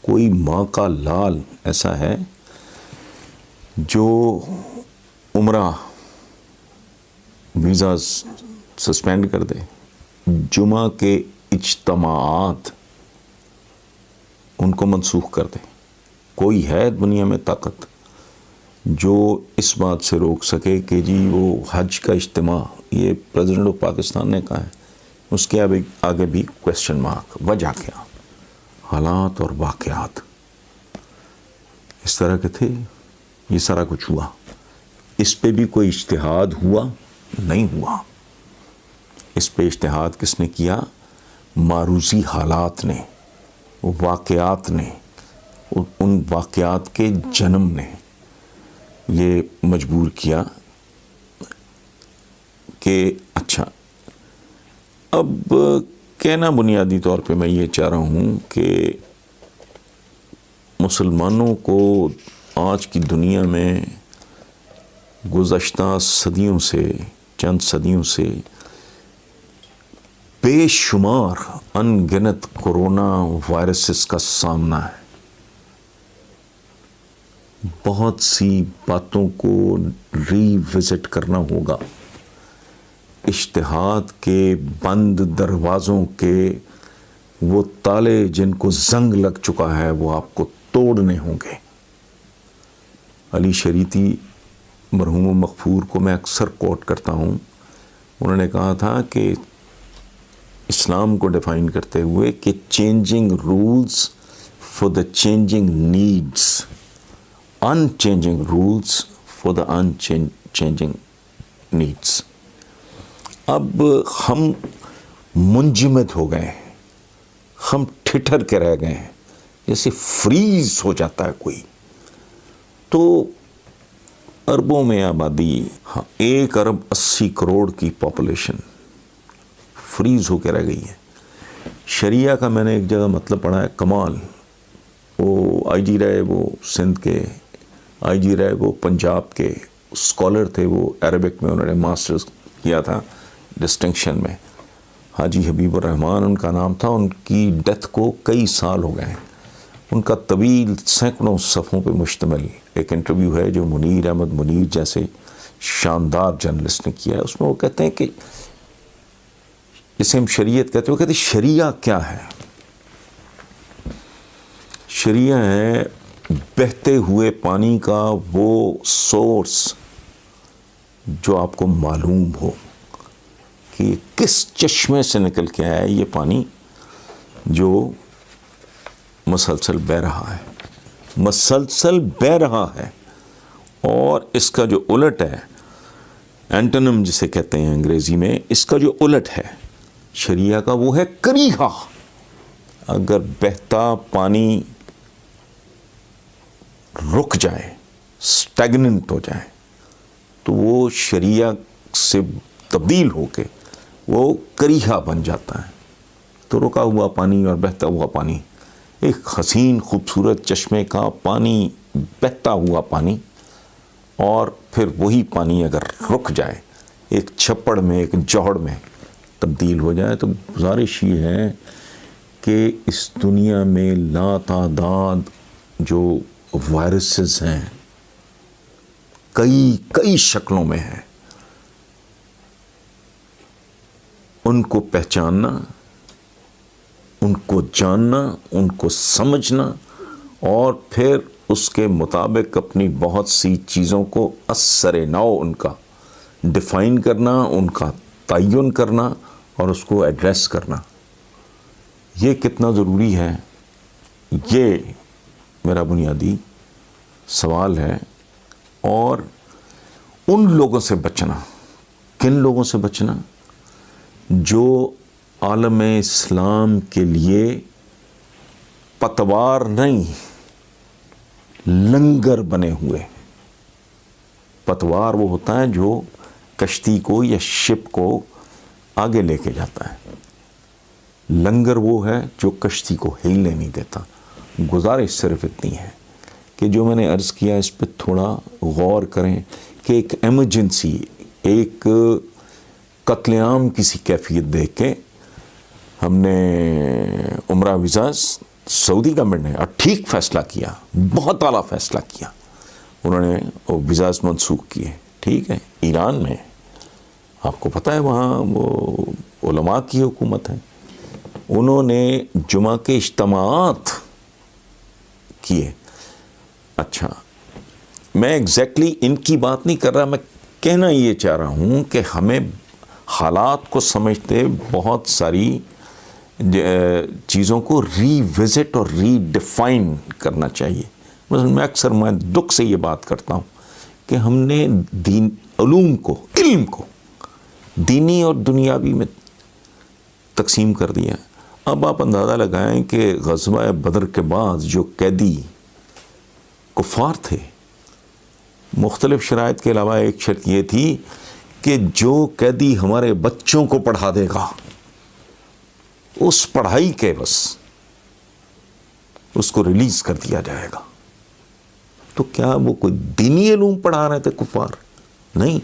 کوئی ماں کا لال ایسا ہے جو عمرہ ویزا سسپینڈ کر دے، جمعہ کے اجتماعات ان کو منسوخ کر دے؟ کوئی ہے دنیا میں طاقت جو اس بات سے روک سکے کہ جی وہ حج کا اجتماع، یہ پریزیڈنٹ آف پاکستان نے کہا ہے، اس کے آگے بھی کویسچن مارک؟ وجہ کیا؟ حالات اور واقعات اس طرح کے تھے، یہ سارا کچھ ہوا۔ اس پہ بھی کوئی اجتہاد ہوا؟ نہیں ہوا۔ اس پہ اجتہاد کس نے کیا؟ معروضی حالات نے، واقعات نے، ان واقعات کے جنم نے یہ مجبور کیا کہ اچھا اب کہنا بنیادی طور پہ میں یہ چاہ رہا ہوں کہ مسلمانوں کو آج کی دنیا میں گزشتہ صدیوں سے، چند صدیوں سے بے شمار ان گنت کورونا وائرسز کا سامنا ہے۔ بہت سی باتوں کو ری وزٹ کرنا ہوگا، اجتہاد کے بند دروازوں کے وہ تالے جن کو زنگ لگ چکا ہے وہ آپ کو توڑنے ہوں گے۔ علی شریعتی مرحوم و مغفور کو میں اکثر کوٹ کرتا ہوں، انہوں نے کہا تھا کہ اسلام کو ڈیفائن کرتے ہوئے کہ changing rules for the changing needs, unchanging rules for the unchanging needs. اب ہم منجمد ہو گئے ہیں، ہم ٹھٹر کے رہ گئے ہیں، جیسے فریز ہو جاتا ہے کوئی۔ تو اربوں میں آبادی، 1 ارب 80 کروڑ کی پاپولیشن فریز ہو کے رہ گئی ہے۔ شریعہ کا میں نے ایک جگہ مطلب پڑھا ہے کمال، وہ آئی جی رہے، وہ سندھ کے آئی جی رہے، وہ پنجاب کے اسکالر تھے، وہ عربک میں انہوں نے ماسٹرز کیا تھا ڈسٹنکشن میں، حاجی حبیب الرحمان ان کا نام تھا۔ ان کی ڈیتھ کو کئی سال ہو گئے ہیں۔ ان کا طویل سینکڑوں صفحوں پہ مشتمل ایک انٹرویو ہے جو منیر احمد منیر جیسے شاندار جرنلسٹ نے کیا ہے۔ اس میں وہ کہتے ہیں کہ جسے ہم شریعت کہتے ہیں، وہ کہتے ہیں شریعہ کیا ہے؟ شریعہ ہے بہتے ہوئے پانی کا وہ سورس جو آپ کو معلوم ہو کہ کس چشمے سے نکل کے آیا ہے یہ پانی جو مسلسل بہہ رہا ہے، مسلسل بہہ رہا ہے۔ اور اس کا جو الٹ ہے، اینٹونم جسے کہتے ہیں انگریزی میں، اس کا جو الٹ ہے شریعہ کا وہ ہے کریہا۔ اگر بہتا پانی رک جائے، سٹیگننٹ ہو جائے، تو وہ شریعہ سے تبدیل ہو کے وہ کریہا بن جاتا ہے۔ تو رکا ہوا پانی اور بہتا ہوا پانی، ایک حسین خوبصورت چشمے کا پانی، بہتا ہوا پانی، اور پھر وہی پانی اگر رک جائے، ایک چھپڑ میں، ایک جوہڑ میں تبدیل ہو جائے، تو گزارش یہ ہے کہ اس دنیا میں لاتعداد جو وائرسز ہیں، کئی شکلوں میں ہیں، ان کو پہچاننا، ان کو جاننا، ان کو سمجھنا، اور پھر اس کے مطابق اپنی بہت سی چیزوں کو اثر نو ان کا ڈیفائن کرنا، ان کا تعین کرنا اور اس کو ایڈریس کرنا، یہ کتنا ضروری ہے، یہ میرا بنیادی سوال ہے۔ اور ان لوگوں سے بچنا، کن لوگوں سے بچنا؟ جو عالم اسلام کے لیے پتوار نہیں، لنگر بنے ہوئے۔ پتوار وہ ہوتا ہے جو کشتی کو یا شپ کو آگے لے کے جاتا ہے، لنگر وہ ہے جو کشتی کو ہلنے نہیں دیتا۔ گزارش صرف اتنی ہے کہ جو میں نے عرض کیا اس پہ تھوڑا غور کریں کہ ایک ایمرجنسی، ایک قتل عام کسی کیفیت دیکھ کے ہم نے عمرہ ویزا سعودی گورنمنٹ نے اور ٹھیک فیصلہ کیا، بہت اعلیٰ فیصلہ کیا، انہوں نے وہ ویزاز منسوخ کیے. ٹھیک ہے، ایران میں آپ کو پتہ ہے وہاں وہ علماء کی حکومت ہے، انہوں نے جمعہ کے اجتماعات کیے. اچھا، میں ایگزیکٹلی ان کی بات نہیں کر رہا، میں کہنا یہ چاہ رہا ہوں کہ ہمیں حالات کو سمجھتے بہت ساری چیزوں کو ری وزٹ اور ری ڈیفائن کرنا چاہیے. مثلا میں دکھ سے یہ بات کرتا ہوں کہ ہم نے دین علوم کو، علم کو دینی اور دنیاوی میں تقسیم کر دیا. اب آپ اندازہ لگائیں کہ غزوہ بدر کے بعد جو قیدی کفار تھے، مختلف شرائط کے علاوہ ایک شرط یہ تھی کہ جو قیدی ہمارے بچوں کو پڑھا دے گا اس پڑھائی کے بس اس کو ریلیز کر دیا جائے گا. تو کیا وہ کوئی دینی علوم پڑھا رہے تھے کفار؟ نہیں،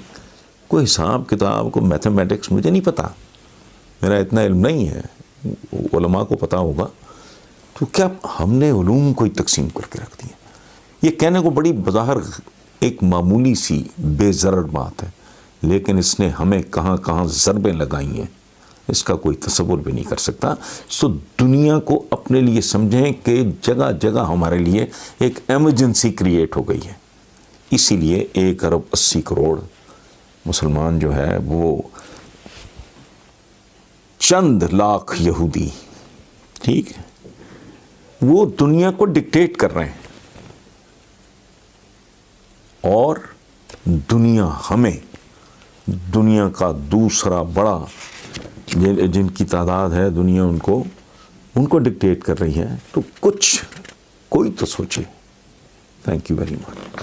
کوئی حساب کتاب کو میتھمیٹکس مجھے نہیں پتا، میرا اتنا علم نہیں ہے، علماء کو پتا ہوگا. تو کیا ہم نے علوم کو ہی تقسیم کر کے رکھ دیا؟ یہ کہنے کو بڑی بظاہر ایک معمولی سی بے ضرر بات ہے، لیکن اس نے ہمیں کہاں کہاں ضربیں لگائی ہیں اس کا کوئی تصور بھی نہیں کر سکتا. سو دنیا کو اپنے لیے سمجھیں کہ جگہ جگہ ہمارے لیے ایک ایمرجنسی کریٹ ہو گئی ہے. اسی لیے 1 ارب 80 کروڑ مسلمان جو ہے وہ چند لاکھ یہودی، ٹھیک ہے، وہ دنیا کو ڈکٹیٹ کر رہے ہیں، اور دنیا ہمیں، دنیا کا دوسرا بڑا جن کی تعداد ہے دنیا ان کو ڈکٹیٹ کر رہی ہے. تو کوئی تو سوچے. Thank you very much.